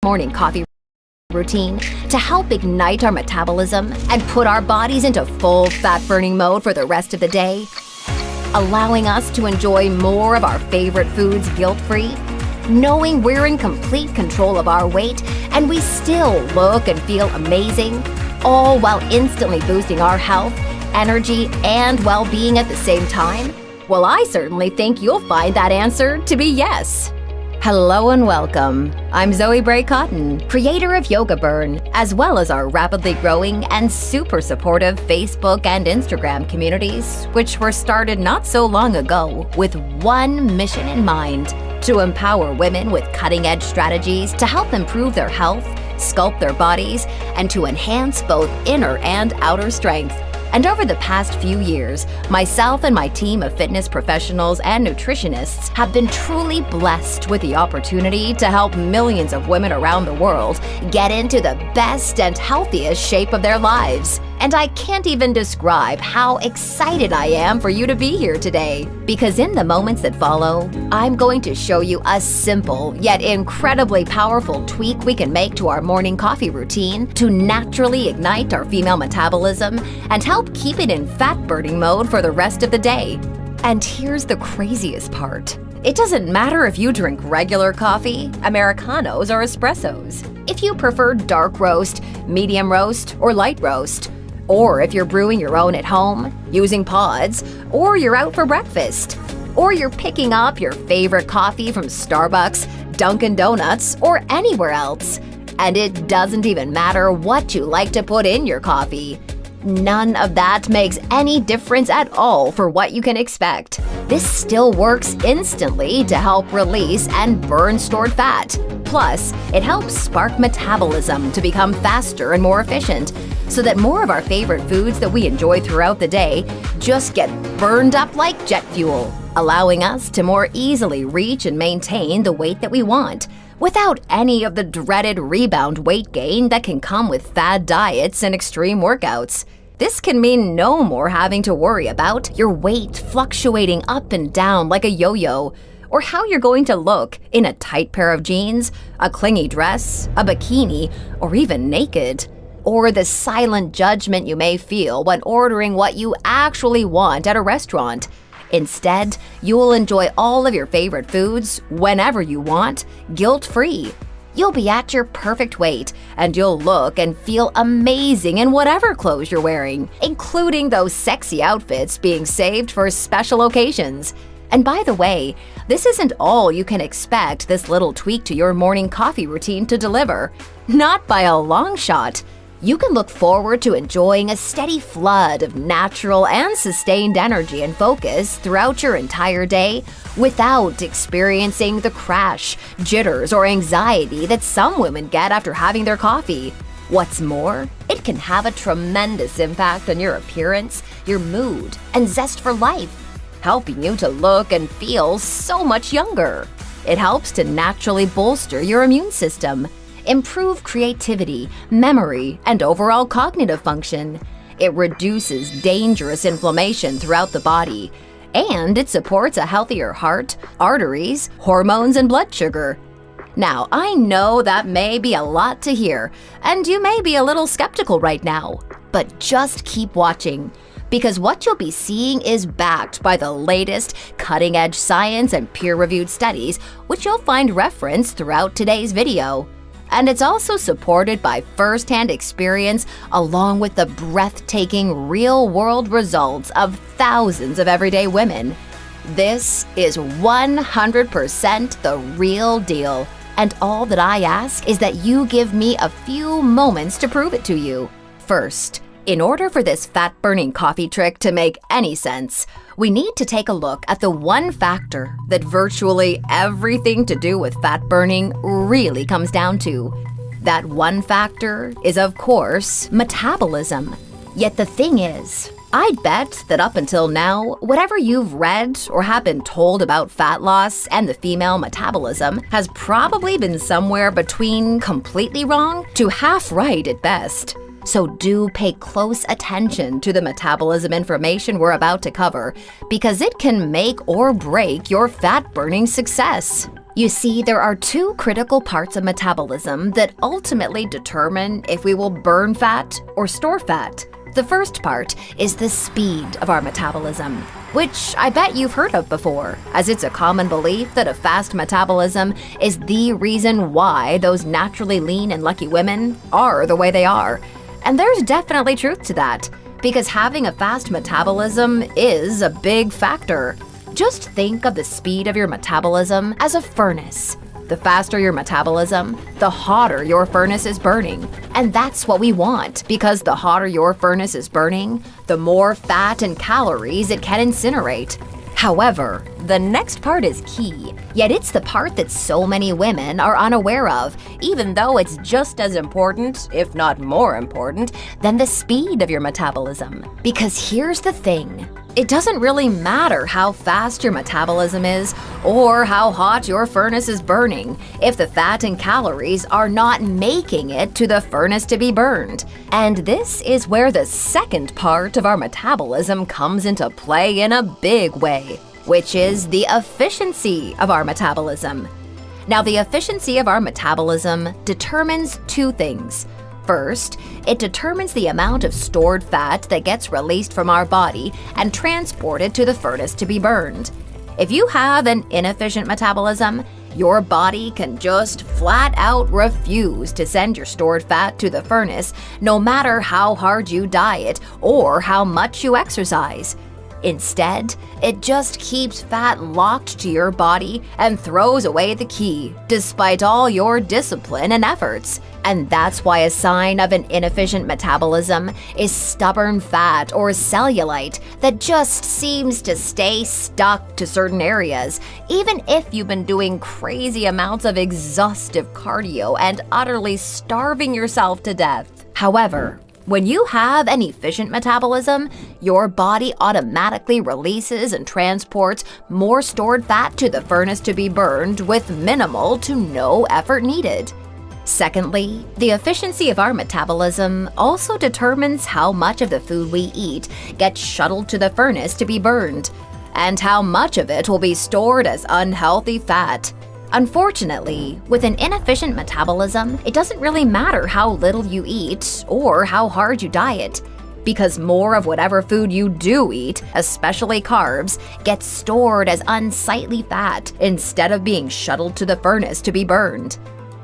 morning coffee routine to help ignite our metabolism and put our bodies into full fat-burning mode for the rest of the day, allowing us to enjoy more of our favorite foods guilt-free, knowing we're in complete control of our weight and we still look and feel amazing, all while instantly boosting our health, energy, and well-being at the same time? Well, I certainly think you'll find that answer to be yes. Hello and welcome. I'm Zoe Bray Cotton, creator of Yoga Burn, as well as our rapidly growing and super supportive Facebook and Instagram communities, which were started not so long ago with one mission in mind: to empower women with cutting-edge strategies to help improve their health, sculpt their bodies, and to enhance both inner and outer strength. And over the past few years, myself and my team of fitness professionals and nutritionists have been truly blessed with the opportunity to help millions of women around the world get into the best and healthiest shape of their lives. And I can't even describe how excited I am for you to be here today, because in the moments that follow, I'm going to show you a simple yet incredibly powerful tweak we can make to our morning coffee routine to naturally ignite our female metabolism and help keep it in fat-burning mode for the rest of the day. And here's the craziest part. It doesn't matter if you drink regular coffee, Americanos, or espressos. If you prefer dark roast, medium roast, or light roast, or if you're brewing your own at home, using pods, or you're out for breakfast, or you're picking up your favorite coffee from Starbucks, Dunkin' Donuts, or anywhere else. And it doesn't even matter what you like to put in your coffee. None of that makes any difference at all for what you can expect. This still works instantly to help release and burn stored fat. Plus, it helps spark metabolism to become faster and more efficient, so that more of our favorite foods that we enjoy throughout the day just get burned up like jet fuel, allowing us to more easily reach and maintain the weight that we want, without any of the dreaded rebound weight gain that can come with fad diets and extreme workouts. This can mean no more having to worry about your weight fluctuating up and down like a yo-yo, or how you're going to look in a tight pair of jeans, a clingy dress, a bikini, or even naked, or the silent judgment you may feel when ordering what you actually want at a restaurant. Instead, you'll enjoy all of your favorite foods whenever you want, guilt-free. You'll be at your perfect weight, and you'll look and feel amazing in whatever clothes you're wearing, including those sexy outfits being saved for special occasions. And by the way, this isn't all you can expect this little tweak to your morning coffee routine to deliver. Not by a long shot. You can look forward to enjoying a steady flood of natural and sustained energy and focus throughout your entire day without experiencing the crash, jitters, or anxiety that some women get after having their coffee. What's more, it can have a tremendous impact on your appearance, your mood, and zest for life, helping you to look and feel so much younger. It helps to naturally bolster your immune system, improve creativity, memory, and overall cognitive function. It reduces dangerous inflammation throughout the body, and it supports a healthier heart, arteries, hormones, and blood sugar. Now, I know that may be a lot to hear, and you may be a little skeptical right now, but just keep watching, because what you'll be seeing is backed by the latest cutting-edge science and peer-reviewed studies, which you'll find referenced throughout today's video. And it's also supported by first-hand experience along with the breathtaking real-world results of thousands of everyday women. This is 100% the real deal, and all that I ask is that you give me a few moments to prove it to you. First, in order for this fat-burning coffee trick to make any sense, we need to take a look at the one factor that virtually everything to do with fat burning really comes down to. That one factor is, of course, metabolism. Yet the thing is, I'd bet that up until now, whatever you've read or have been told about fat loss and the female metabolism has probably been somewhere between completely wrong to half right at best. So do pay close attention to the metabolism information we're about to cover, because it can make or break your fat-burning success. You see, there are two critical parts of metabolism that ultimately determine if we will burn fat or store fat. The first part is the speed of our metabolism, which I bet you've heard of before, as it's a common belief that a fast metabolism is the reason why those naturally lean and lucky women are the way they are. And there's definitely truth to that, because having a fast metabolism is a big factor. Just think of the speed of your metabolism as a furnace. The faster your metabolism, the hotter your furnace is burning. And that's what we want, because the hotter your furnace is burning, the more fat and calories it can incinerate. However, the next part is key, yet it's the part that so many women are unaware of, even though it's just as important, if not more important, than the speed of your metabolism. Because here's the thing. It doesn't really matter how fast your metabolism is or how hot your furnace is burning if the fat and calories are not making it to the furnace to be burned. And this is where the second part of our metabolism comes into play in a big way, which is the efficiency of our metabolism. Now, the efficiency of our metabolism determines two things. First, it determines the amount of stored fat that gets released from our body and transported to the furnace to be burned. If you have an inefficient metabolism, your body can just flat out refuse to send your stored fat to the furnace, no matter how hard you diet or how much you exercise. Instead, it just keeps fat locked to your body and throws away the key, despite all your discipline and efforts. And that's why a sign of an inefficient metabolism is stubborn fat or cellulite that just seems to stay stuck to certain areas, even if you've been doing crazy amounts of exhaustive cardio and utterly starving yourself to death. However, when you have an efficient metabolism, your body automatically releases and transports more stored fat to the furnace to be burned with minimal to no effort needed. Secondly, the efficiency of our metabolism also determines how much of the food we eat gets shuttled to the furnace to be burned, and how much of it will be stored as unhealthy fat. Unfortunately, with an inefficient metabolism, it doesn't really matter how little you eat or how hard you diet, because more of whatever food you do eat, especially carbs, gets stored as unsightly fat instead of being shuttled to the furnace to be burned.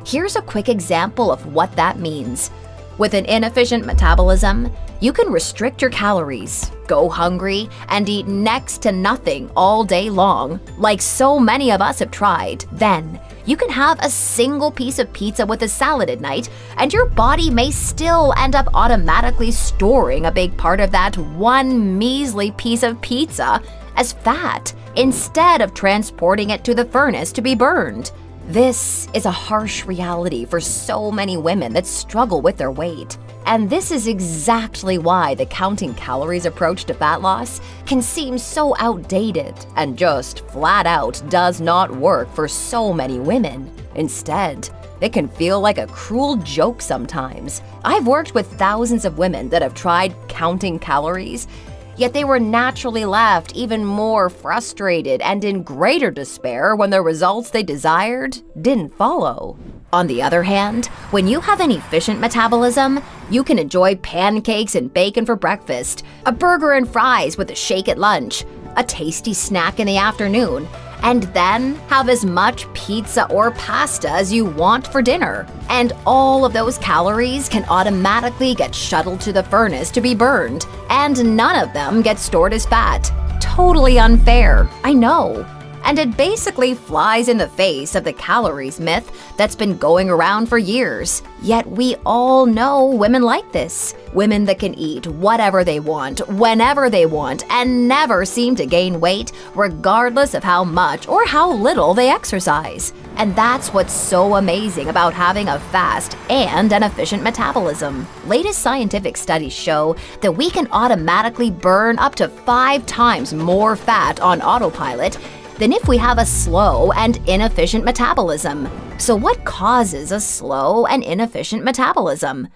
Here's a quick example of what that means. With an inefficient metabolism, you can restrict your calories, go hungry, and eat next to nothing all day long, like so many of us have tried. Then, you can have a single piece of pizza with a salad at night, and your body may still end up automatically storing a big part of that one measly piece of pizza as fat, instead of transporting it to the furnace to be burned. This is a harsh reality for so many women that struggle with their weight. And this is exactly why the counting calories approach to fat loss can seem so outdated and just flat out does not work for so many women. Instead, it can feel like a cruel joke sometimes. I've worked with thousands of women that have tried counting calories, yet they were naturally left even more frustrated and in greater despair when the results they desired didn't follow. On the other hand, when you have an efficient metabolism, you can enjoy pancakes and bacon for breakfast, a burger and fries with a shake at lunch, a tasty snack in the afternoon, and then have as much pizza or pasta as you want for dinner. And all of those calories can automatically get shuttled to the furnace to be burned, and none of them get stored as fat. Totally unfair, I know. And it basically flies in the face of the calories myth that's been going around for years. Yet we all know women like this. Women that can eat whatever they want, whenever they want, and never seem to gain weight, regardless of how much or how little they exercise. And that's what's so amazing about having a fast and an efficient metabolism. Latest scientific studies show that we can automatically burn up to 5 times more fat on autopilot than if we have a slow and inefficient metabolism. So what causes a slow and inefficient metabolism?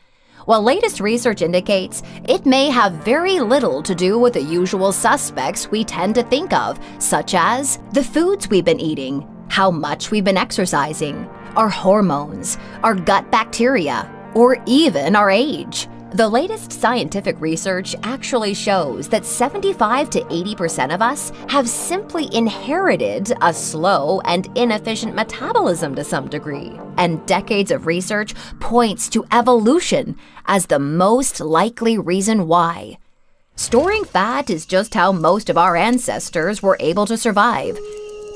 Well, latest research indicates it may have very little to do with the usual suspects we tend to think of, such as the foods we've been eating, how much we've been exercising, our hormones, our gut bacteria, or even our age. The latest scientific research actually shows that 75 to 80% of us have simply inherited a slow and inefficient metabolism to some degree. And decades of research points to evolution as the most likely reason why. Storing fat is just how most of our ancestors were able to survive.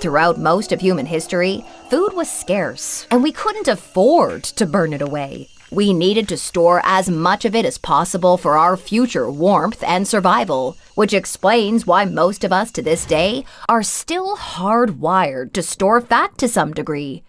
Throughout most of human history, food was scarce, and we couldn't afford to burn it away. We needed to store as much of it as possible for our future warmth and survival, which explains why most of us to this day are still hardwired to store fat to some degree.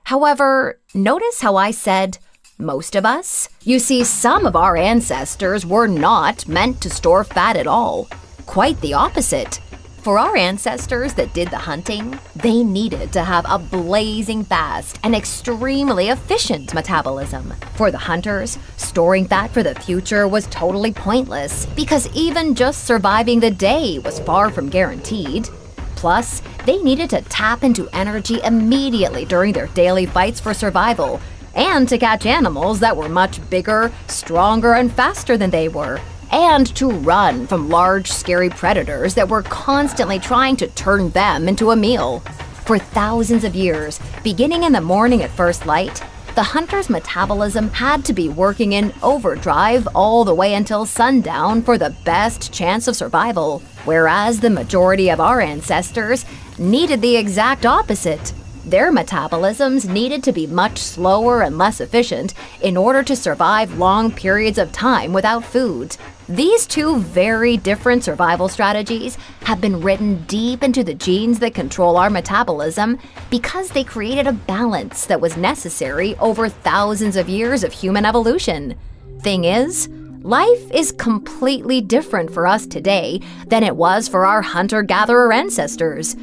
However, notice how I said most of us? You see, some of our ancestors were not meant to store fat at all. Quite the opposite. For our ancestors that did the hunting, they needed to have a blazing fast and extremely efficient metabolism. For the hunters, storing fat for the future was totally pointless because even just surviving the day was far from guaranteed. Plus, they needed to tap into energy immediately during their daily fights for survival and to catch animals that were much bigger, stronger, and faster than they were, and to run from large, scary predators that were constantly trying to turn them into a meal. For thousands of years, beginning in the morning at first light, the hunter's metabolism had to be working in overdrive all the way until sundown for the best chance of survival, whereas the majority of our ancestors needed the exact opposite. Their metabolisms needed to be much slower and less efficient in order to survive long periods of time without food. These two very different survival strategies have been written deep into the genes that control our metabolism because they created a balance that was necessary over thousands of years of human evolution. Thing is, life is completely different for us today than it was for our hunter-gatherer ancestors.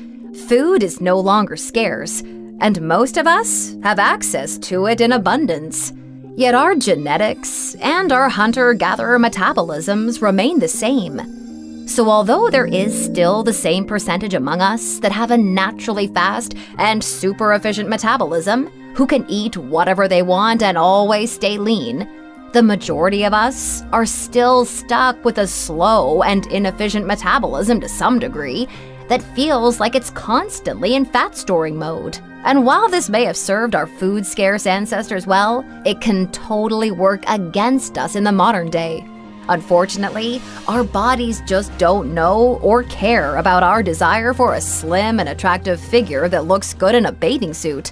Food is no longer scarce, and most of us have access to it in abundance. Yet our genetics and our hunter-gatherer metabolisms remain the same. So although there is still the same percentage among us that have a naturally fast and super efficient metabolism, who can eat whatever they want and always stay lean, the majority of us are still stuck with a slow and inefficient metabolism to some degree that feels like it's constantly in fat-storing mode. And while this may have served our food-scarce ancestors well, it can totally work against us in the modern day. Unfortunately, our bodies just don't know or care about our desire for a slim and attractive figure that looks good in a bathing suit.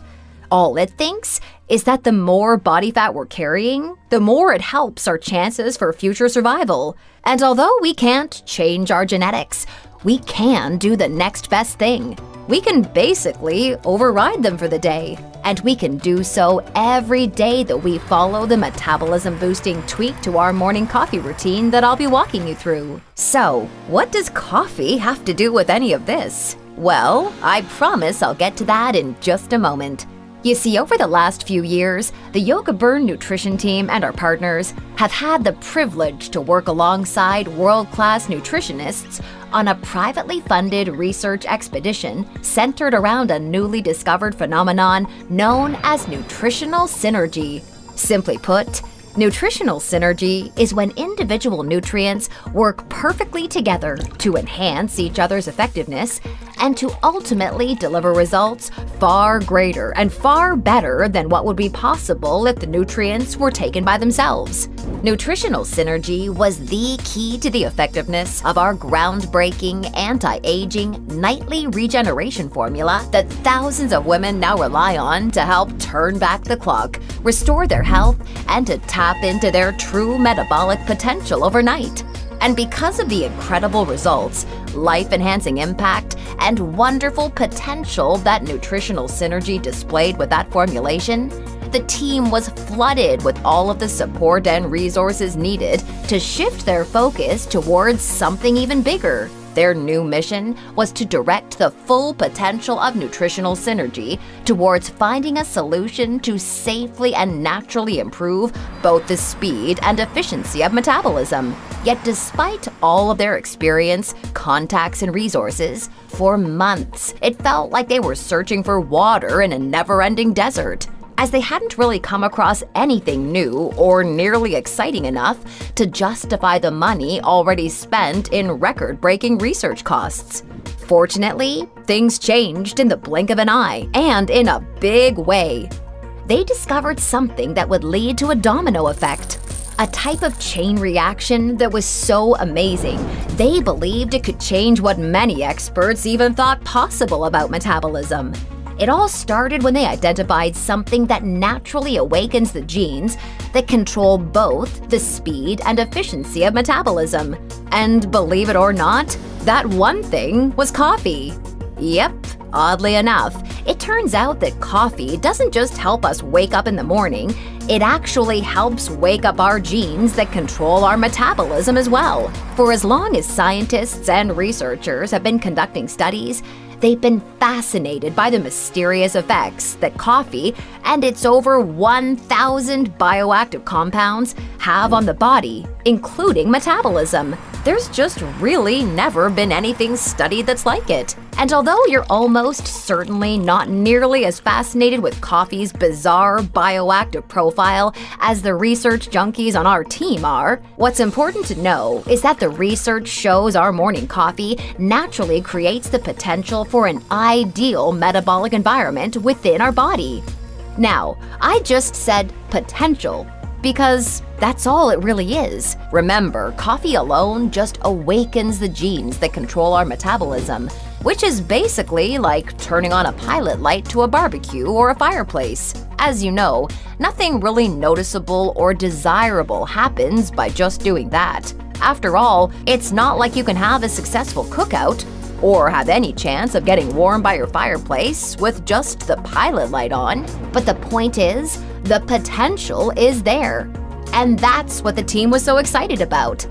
All it thinks is that the more body fat we're carrying, the more it helps our chances for future survival. And although we can't change our genetics, we can do the next best thing. We can basically override them for the day. And we can do so every day that we follow the metabolism-boosting tweak to our morning coffee routine that I'll be walking you through. So, what does coffee have to do with any of this? Well, I promise I'll get to that in just a moment. You see, over the last few years, the Yoga Burn nutrition team and our partners have had the privilege to work alongside world-class nutritionists on a privately funded research expedition centered around a newly discovered phenomenon known as nutritional synergy. Simply put, nutritional synergy is when individual nutrients work perfectly together to enhance each other's effectiveness and to ultimately deliver results far greater and far better than what would be possible if the nutrients were taken by themselves. Nutritional synergy was the key to the effectiveness of our groundbreaking anti-aging nightly regeneration formula that thousands of women now rely on to help turn back the clock, restore their health, and to tap into their true metabolic potential overnight. And because of the incredible results, life-enhancing impact, and wonderful potential that nutritional synergy displayed with that formulation, the team was flooded with all of the support and resources needed to shift their focus towards something even bigger. Their new mission was to direct the full potential of nutritional synergy towards finding a solution to safely and naturally improve both the speed and efficiency of metabolism. Yet despite all of their experience, contacts, and resources, for months it felt like they were searching for water in a never-ending desert, as they hadn't really come across anything new or nearly exciting enough to justify the money already spent in record-breaking research costs. Fortunately, things changed in the blink of an eye, and in a big way. They discovered something that would lead to a domino effect, a type of chain reaction that was so amazing, they believed it could change what many experts even thought possible about metabolism. It all started when they identified something that naturally awakens the genes that control both the speed and efficiency of metabolism. And believe it or not, that one thing was coffee. Yep, oddly enough, it turns out that coffee doesn't just help us wake up in the morning, it actually helps wake up our genes that control our metabolism as well. For as long as scientists and researchers have been conducting studies, they've been fascinated by the mysterious effects that coffee and its over 1,000 bioactive compounds have on the body, including metabolism. There's just really never been anything studied that's like it. And although you're almost certainly not nearly as fascinated with coffee's bizarre bioactive profile as the research junkies on our team are, what's important to know is that the research shows our morning coffee naturally creates the potential for an ideal metabolic environment within our body. Now, I just said potential, because that's all it really is. Remember, coffee alone just awakens the genes that control our metabolism, which is basically like turning on a pilot light to a barbecue or a fireplace. As you know, nothing really noticeable or desirable happens by just doing that. After all, it's not like you can have a successful cookout or have any chance of getting warm by your fireplace with just the pilot light on. But the point is, the potential is there. And that's what the team was so excited about.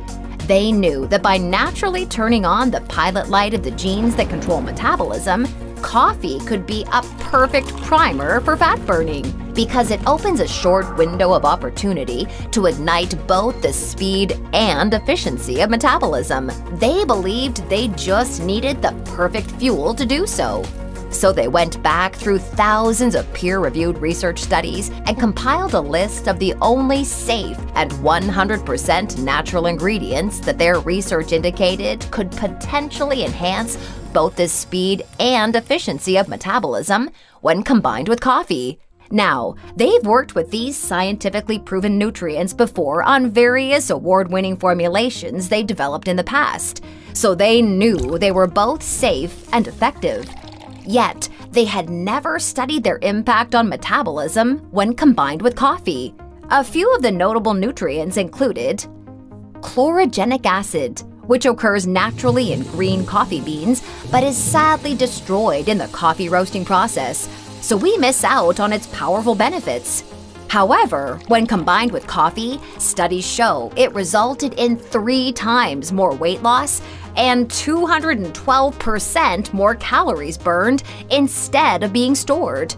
They knew that by naturally turning on the pilot light of the genes that control metabolism, coffee could be a perfect primer for fat burning, because it opens a short window of opportunity to ignite both the speed and efficiency of metabolism. They believed they just needed the perfect fuel to do so. So they went back through thousands of peer-reviewed research studies and compiled a list of the only safe and 100% natural ingredients that their research indicated could potentially enhance both the speed and efficiency of metabolism when combined with coffee. Now, they've worked with these scientifically proven nutrients before on various award-winning formulations they developed in the past, so they knew they were both safe and effective. Yet, they had never studied their impact on metabolism when combined with coffee. A few of the notable nutrients included chlorogenic acid, which occurs naturally in green coffee beans but is sadly destroyed in the coffee roasting process, so we miss out on its powerful benefits. However, when combined with coffee, studies show it resulted in 3 times more weight loss and 212% more calories burned instead of being stored.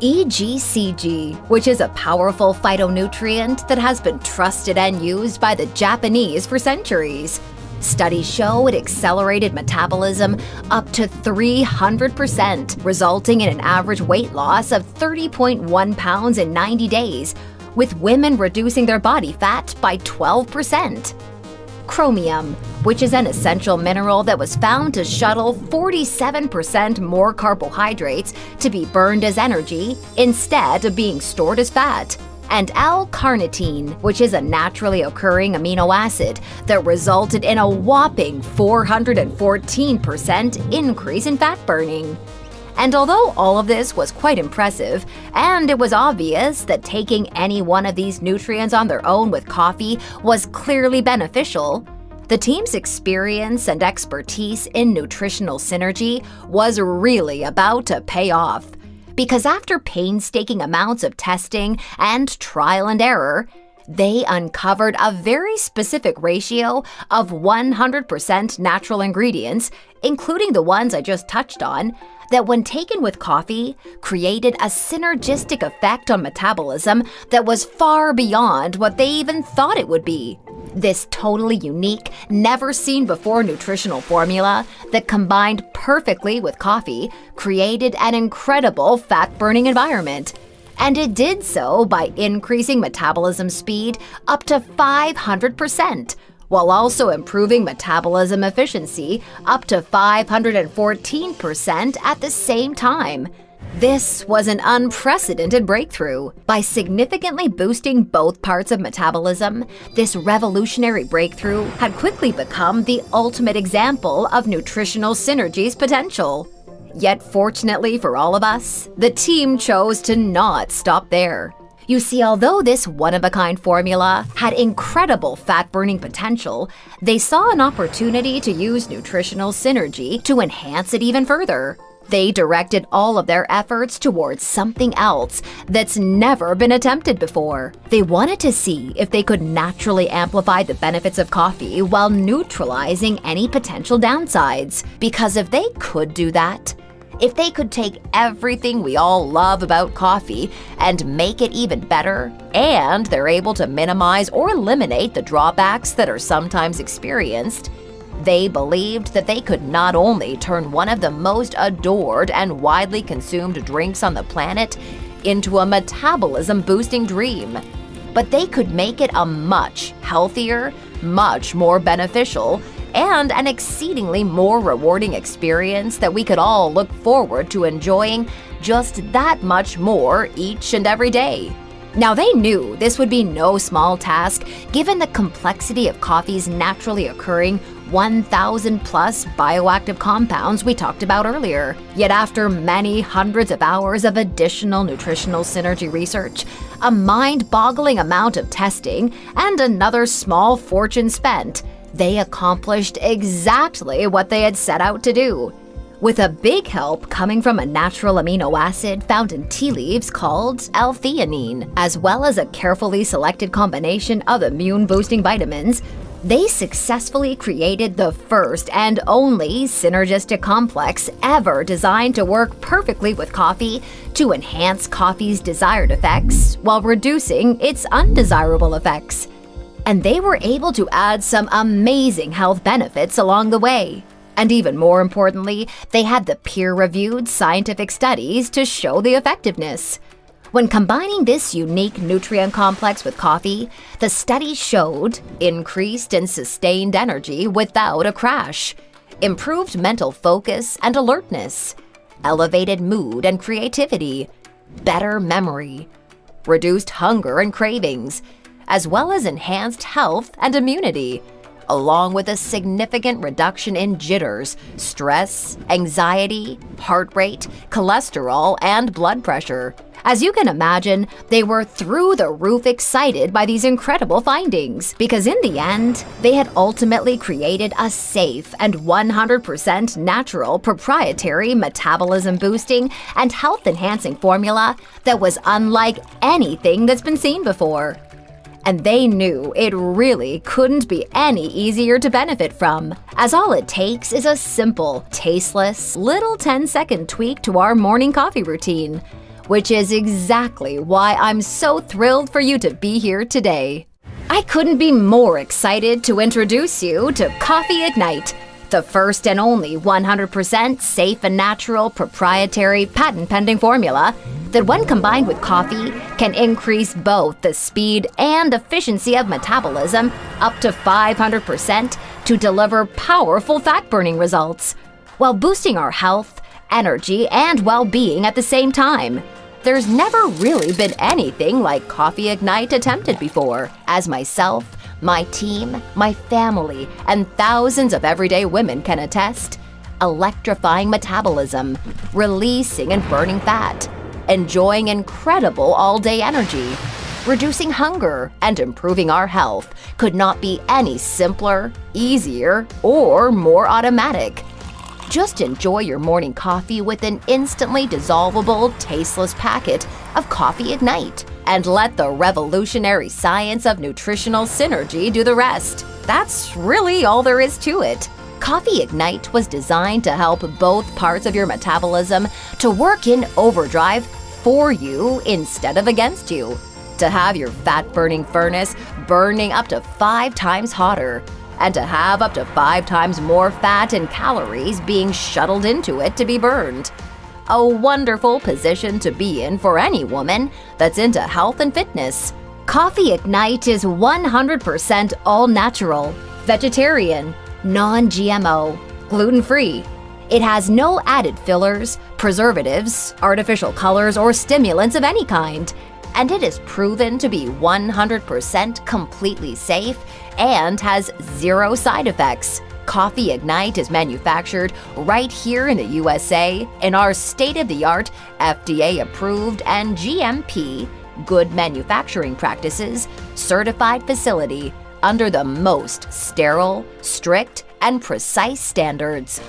EGCG, which is a powerful phytonutrient that has been trusted and used by the Japanese for centuries. Studies show it accelerated metabolism up to 300%, resulting in an average weight loss of 30.1 pounds in 90 days, with women reducing their body fat by 12%. Chromium, which is an essential mineral that was found to shuttle 47% more carbohydrates to be burned as energy instead of being stored as fat. And L-carnitine, which is a naturally occurring amino acid that resulted in a whopping 414% increase in fat burning. And although all of this was quite impressive, and it was obvious that taking any one of these nutrients on their own with coffee was clearly beneficial, the team's experience and expertise in nutritional synergy was really about to pay off. Because after painstaking amounts of testing and trial and error, They uncovered a very specific ratio of 100% natural ingredients, including the ones I just touched on, that when taken with coffee, created a synergistic effect on metabolism that was far beyond what they even thought it would be. This totally unique, never-seen-before nutritional formula that combined perfectly with coffee created an incredible fat-burning environment. And it did so by increasing metabolism speed up to 500%, while also improving metabolism efficiency up to 514% at the same time. This was an unprecedented breakthrough. By significantly boosting both parts of metabolism, this revolutionary breakthrough had quickly become the ultimate example of nutritional synergy's potential. Yet fortunately for all of us, the team chose to not stop there. You see, although this one-of-a-kind formula had incredible fat-burning potential, they saw an opportunity to use nutritional synergy to enhance it even further. They directed all of their efforts towards something else that's never been attempted before. They wanted to see if they could naturally amplify the benefits of coffee while neutralizing any potential downsides. Because if they could do that, if they could take everything we all love about coffee and make it even better, and they're able to minimize or eliminate the drawbacks that are sometimes experienced, they believed that they could not only turn one of the most adored and widely consumed drinks on the planet into a metabolism-boosting dream, but they could make it a much healthier, much more beneficial, and an exceedingly more rewarding experience that we could all look forward to enjoying just that much more each and every day. Now, they knew this would be no small task given the complexity of coffee's naturally occurring 1,000-plus bioactive compounds we talked about earlier. Yet after many hundreds of hours of additional nutritional synergy research, a mind-boggling amount of testing, and another small fortune spent, they accomplished exactly what they had set out to do, with a big help coming from a natural amino acid found in tea leaves called L-theanine, as well as a carefully selected combination of immune-boosting vitamins. They successfully created the first and only synergistic complex ever designed to work perfectly with coffee to enhance coffee's desired effects while reducing its undesirable effects. And they were able to add some amazing health benefits along the way. And even more importantly, they had the peer-reviewed scientific studies to show the effectiveness. When combining this unique nutrient complex with coffee, the studies showed increased and sustained energy without a crash, improved mental focus and alertness, elevated mood and creativity, better memory, reduced hunger and cravings, as well as enhanced health and immunity, along with a significant reduction in jitters, stress, anxiety, heart rate, cholesterol, and blood pressure. As you can imagine, they were through the roof excited by these incredible findings, because in the end, they had ultimately created a safe and 100% natural proprietary metabolism-boosting and health-enhancing formula that was unlike anything that's been seen before. And they knew it really couldn't be any easier to benefit from, as all it takes is a simple, tasteless, little 10-second tweak to our morning coffee routine, which is exactly why I'm so thrilled for you to be here today. I couldn't be more excited to introduce you to Coffee Ignite, the first and only 100% safe and natural proprietary patent-pending formula that when combined with coffee can increase both the speed and efficiency of metabolism up to 500% to deliver powerful fat-burning results, while boosting our health, energy, and well-being at the same time. There's never really been anything like Coffee Ignite attempted before, as myself, my team, my family, and thousands of everyday women can attest. Electrifying metabolism, releasing and burning fat, enjoying incredible all-day energy, reducing hunger, and improving our health could not be any simpler, easier, or more automatic. Just enjoy your morning coffee with an instantly dissolvable, tasteless packet of Coffee Ignite. and let the revolutionary science of nutritional synergy do the rest. That's really all there is to it. Coffee Ignite was designed to help both parts of your metabolism to work in overdrive for you instead of against you. To have your fat-burning furnace burning up to 5 times hotter, and to have up to 5 times more fat and calories being shuttled into it to be burned. A wonderful position to be in for any woman that's into health and fitness. Coffee Ignite is 100% all-natural, vegetarian, non-GMO, gluten-free. It has no added fillers, preservatives, artificial colors, or stimulants of any kind. And it is proven to be 100% completely safe and has 0 side effects. Coffee Ignite is manufactured right here in the USA in our state-of-the-art, FDA-approved and GMP, Good Manufacturing Practices, certified facility under the most sterile, strict, and precise standards.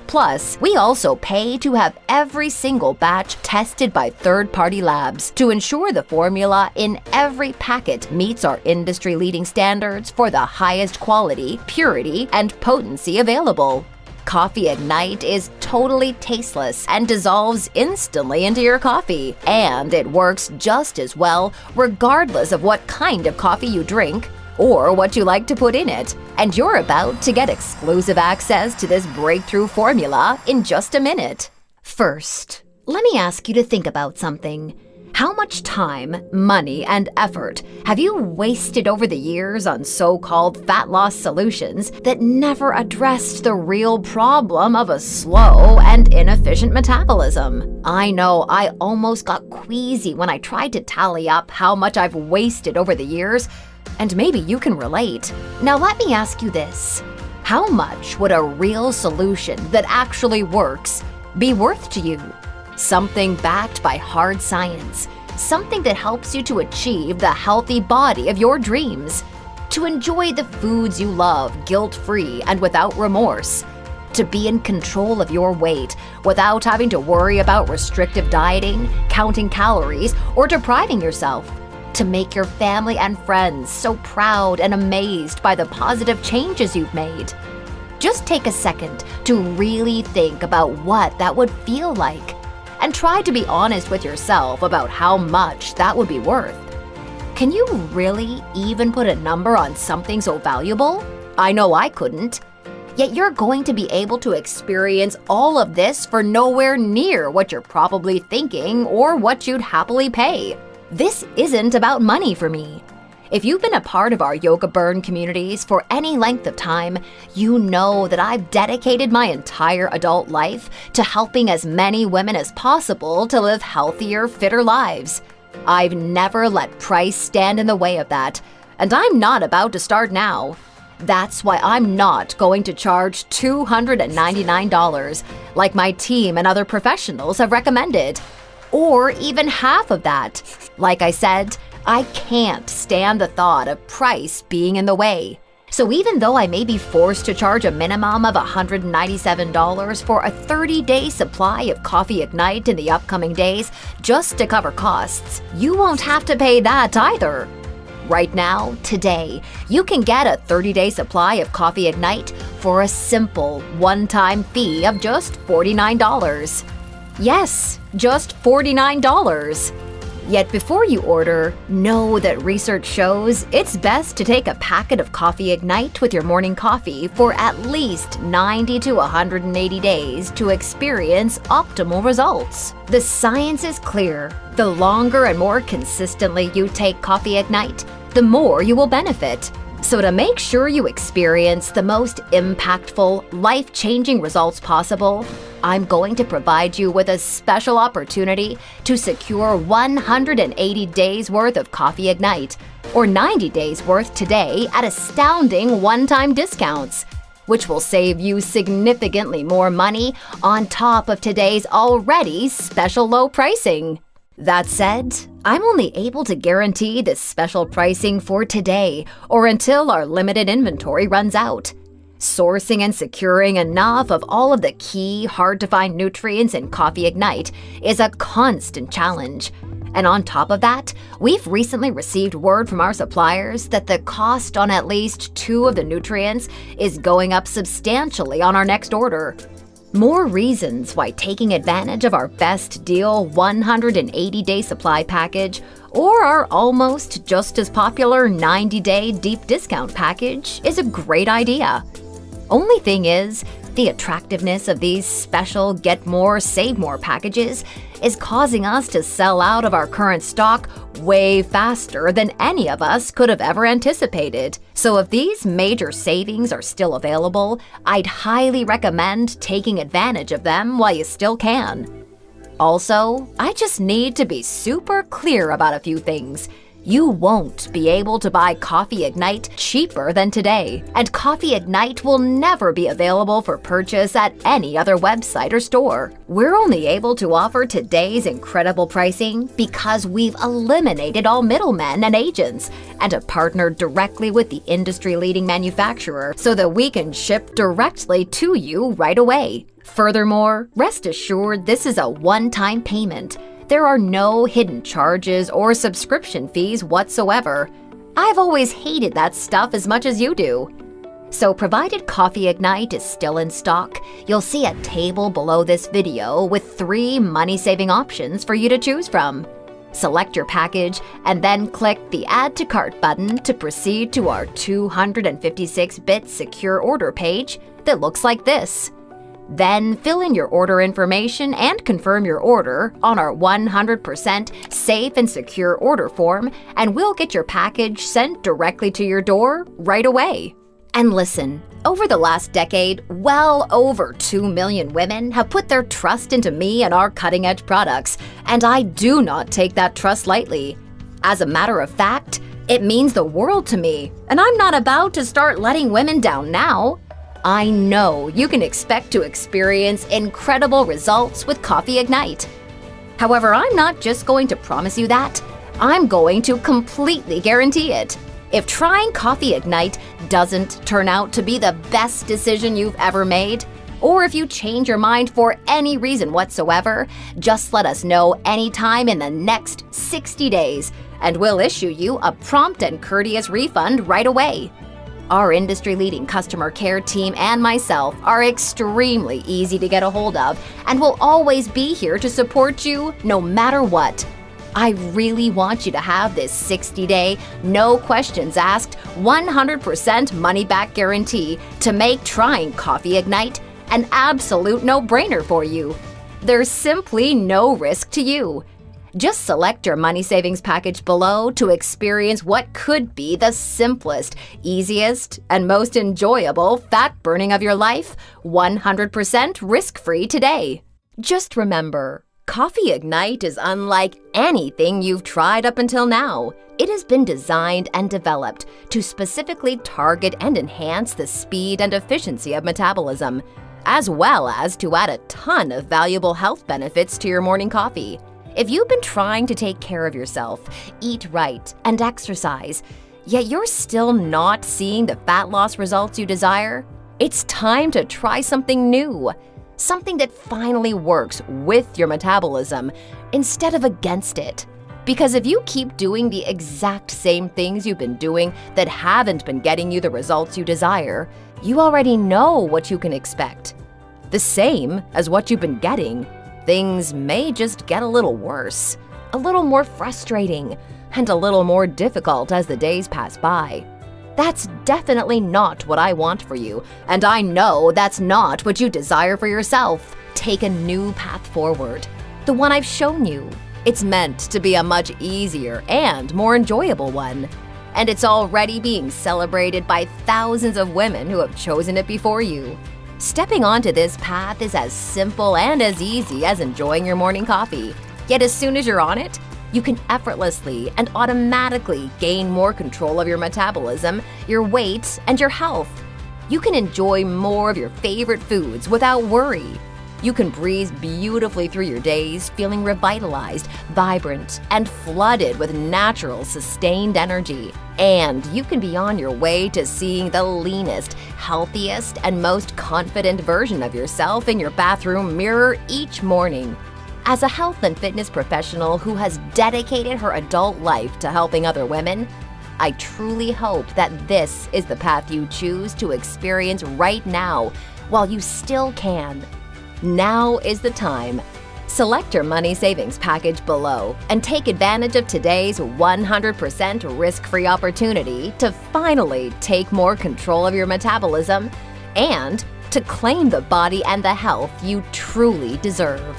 Plus, we also pay to have every single batch tested by third-party labs to ensure the formula in every packet meets our industry-leading standards for the highest quality, purity, and potency available. Coffee Ignite is totally tasteless and dissolves instantly into your coffee. And it works just as well regardless of what kind of coffee you drink or what you like to put in it. And you're about to get exclusive access to this breakthrough formula in just a minute. First, let me ask you to think about something. How much time, money, and effort have you wasted over the years on so-called fat loss solutions that never addressed the real problem of a slow and inefficient metabolism? I know I almost got queasy when I tried to tally up how much I've wasted over the years, and maybe you can relate. Now let me ask you this. How much would a real solution that actually works be worth to you? Something backed by hard science. Something that helps you to achieve the healthy body of your dreams. To enjoy the foods you love guilt-free and without remorse. To be in control of your weight without having to worry about restrictive dieting, counting calories, or depriving yourself. To make your family and friends so proud and amazed by the positive changes you've made. Just take a second to really think about what that would feel like, and try to be honest with yourself about how much that would be worth. Can you really even put a number on something so valuable? I know I couldn't. Yet you're going to be able to experience all of this for nowhere near what you're probably thinking or what you'd happily pay. This isn't about money for me. If you've been a part of our Yoga Burn communities for any length of time, you know that I've dedicated my entire adult life to helping as many women as possible to live healthier, fitter lives. I've never let price stand in the way of that, and I'm not about to start now. That's why I'm not going to charge $299 like my team and other professionals have recommended. Or even half of that. Like I said, I can't stand the thought of price being in the way. So even though I may be forced to charge a minimum of $197 for a 30-day supply of Coffee Ignite in the upcoming days just to cover costs, you won't have to pay that either. Right now, today, you can get a 30-day supply of Coffee Ignite for a simple one-time fee of just $49. Yes, just $49. Yet before you order, know that research shows it's best to take a packet of Coffee Ignite with your morning coffee for at least 90 to 180 days to experience optimal results. The science is clear. The longer and more consistently you take Coffee Ignite, the more you will benefit. So to make sure you experience the most impactful, life-changing results possible, I'm going to provide you with a special opportunity to secure 180 days worth of Coffee Ignite, or 90 days worth today at astounding one-time discounts, which will save you significantly more money on top of today's already special low pricing. That said, I'm only able to guarantee this special pricing for today or until our limited inventory runs out. Sourcing and securing enough of all of the key, hard-to-find nutrients in Coffee Ignite is a constant challenge, And on top of that, we've recently received word from our suppliers that the cost on at least 2 of the nutrients is going up substantially on our next order. More reasons why taking advantage of our best deal 180-day supply package or our almost just as popular 90-day deep discount package is a great idea. Only thing is, the attractiveness of these special Get More, Save More packages is causing us to sell out of our current stock way faster than any of us could have ever anticipated. So if these major savings are still available, I'd highly recommend taking advantage of them while you still can. Also, I just need to be super clear about a few things. You won't be able to buy Coffee Ignite cheaper than today, and Coffee Ignite will never be available for purchase at any other website or store. We're only able to offer today's incredible pricing because we've eliminated all middlemen and agents and have partnered directly with the industry-leading manufacturer so that we can ship directly to you right away. Furthermore, rest assured this is a one-time payment. There are no hidden charges or subscription fees whatsoever. I've always hated that stuff as much as you do. So provided Coffee Ignite is still in stock, you'll see a table below this video with 3 money-saving options for you to choose from. Select your package and then click the Add to Cart button to proceed to our 256-bit secure order page that looks like this. Then fill in your order information and confirm your order on our 100% safe and secure order form, and we'll get your package sent directly to your door right away. And listen, over the last decade, well over 2 million women have put their trust into me and our cutting-edge products, and I do not take that trust lightly. As a matter of fact, it means the world to me, and I'm not about to start letting women down now. I know you can expect to experience incredible results with Coffee Ignite. However, I'm not just going to promise you that, I'm going to completely guarantee it. If trying Coffee Ignite doesn't turn out to be the best decision you've ever made, or if you change your mind for any reason whatsoever, just let us know anytime in the next 60 days, and we'll issue you a prompt and courteous refund right away. Our industry-leading customer care team and myself are extremely easy to get a hold of and will always be here to support you no matter what. I really want you to have this 60-day, no questions asked, 100% money-back guarantee to make trying Coffee Ignite an absolute no-brainer for you. There's simply no risk to you. Just select your money savings package below to experience what could be the simplest, easiest, and most enjoyable fat burning of your life, 100% risk-free today. Just remember, Coffee Ignite is unlike anything you've tried up until now. It has been designed and developed to specifically target and enhance the speed and efficiency of metabolism, as well as to add a ton of valuable health benefits to your morning coffee. If you've been trying to take care of yourself, eat right, and exercise, yet you're still not seeing the fat loss results you desire, it's time to try something new. Something that finally works with your metabolism instead of against it. Because if you keep doing the exact same things you've been doing that haven't been getting you the results you desire, you already know what you can expect. The same as what you've been getting. Things may just get a little worse, a little more frustrating, and a little more difficult as the days pass by. That's definitely not what I want for you, and I know that's not what you desire for yourself. Take a new path forward, the one I've shown you. It's meant to be a much easier and more enjoyable one, and it's already being celebrated by thousands of women who have chosen it before you. Stepping onto this path is as simple and as easy as enjoying your morning coffee. Yet as soon as you're on it, you can effortlessly and automatically gain more control of your metabolism, your weight, and your health. You can enjoy more of your favorite foods without worry. You can breeze beautifully through your days, feeling revitalized, vibrant, and flooded with natural, sustained energy. And you can be on your way to seeing the leanest, healthiest, and most confident version of yourself in your bathroom mirror each morning. As a health and fitness professional who has dedicated her adult life to helping other women, I truly hope that this is the path you choose to experience right now while you still can. Now is the time. Select your money savings package below and take advantage of today's 100% risk-free opportunity to finally take more control of your metabolism and to claim the body and the health you truly deserve.